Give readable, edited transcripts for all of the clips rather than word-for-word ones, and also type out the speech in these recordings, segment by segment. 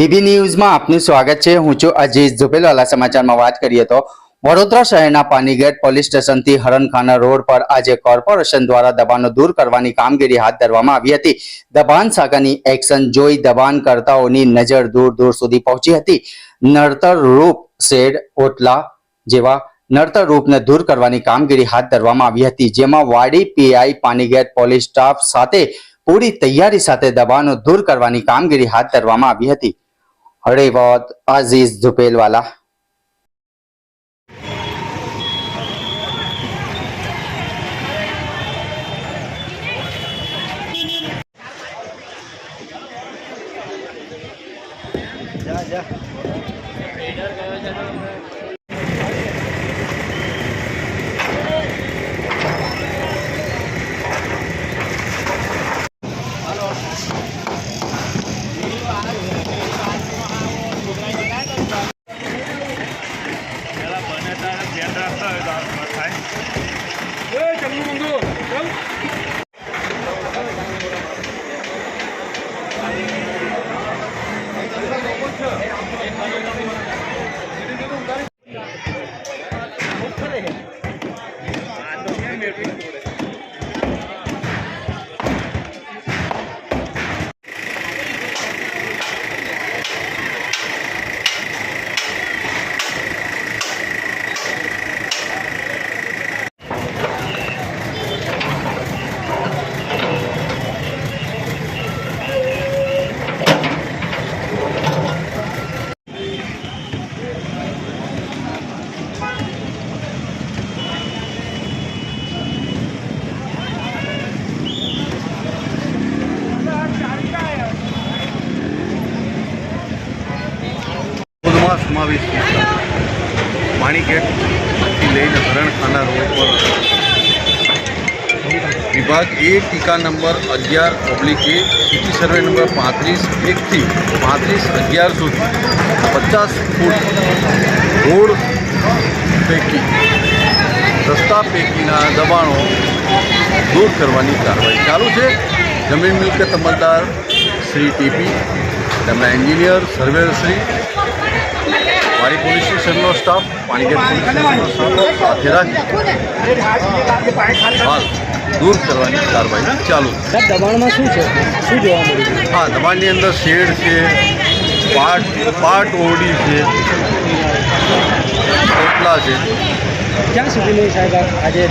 BB ન્યૂઝમાં આપનું સ્વાગત છે। હું છું અજીઝ ઝુપેલવાલા। સમાચારમાં વાત કરીએ તો વડોદરા શહેરના પાનીગેટ પોલીસ સ્ટેશનથી હરણખાના રોડ પર આજે કોર્પોરેશન દ્વારા દબાણો દૂર કરવાની કામગીરી હાથ ધરવામાં આવી હતી। દબાણ શાખાની એક્શન જોઈ દબાણકર્તાઓની નજર દૂર દૂર સુધી પહોંચી હતી। નડતર રૂપ શેડ ઓટલા જેવા નડતર રૂપને દૂર કરવાની કામગીરી હાથ ધરવામાં આવી હતી, જેમાં વાડી પીઆઈ પાનીગેટ પોલીસ સ્ટાફ સાથે પૂરી તૈયારી સાથે દબાણો દૂર કરવાની કામગીરી હાથ ધરવામાં આવી હતી। હળેવદ અઝીઝ ઝુપેલવાલા। समावेश पानीगेट लईने हरणखाना रोड पर विभाग ए टीका नंबर 11/1 सिटी सर्वे नंबर 35/1 थी 35/11 सुधी 50 फूट रोड पैकी रस्ता पैकीना दबाणों दूर करवानी कार्रवाई चालू है। जमीन मिलकत अमलदार श्री टीपी તેમના engineer surveyor Shri Wadi police સ્ટેશનનો સ્ટાફ પાણીગેટ પોલીસ સ્ટેશનનો સ્ટાફ સાથે રાખી હાલ દૂર કરવાની કાર્યવાહી ચાલુ છે। દબાણમાં શું છે, શું જોવા મળ્યું? હા, દબાણની અંદર શેડ છે, પાર્ટ ઓરડી છે, ઓટલા છે। ક્યાં સુધી નહીં સાહેબ આજે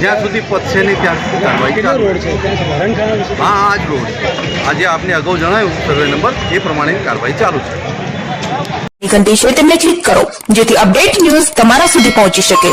જ્યાં સુધી પતશે નહીં ત્યાં સુધી કાર્યવાહી ચાલુ રોડ છે? હરણખાના? હા, આ જ રોડ છે। આજે આપને અગાઉ જણાવ્યું સર્વે નંબર એ પ્રમાણે કાર્યવાહી ચાલુ છે। ઘંટી છે તેમને ક્લિક કરો જેથી અપડેટ ન્યૂઝ તમારા સુધી પહોંચી શકે।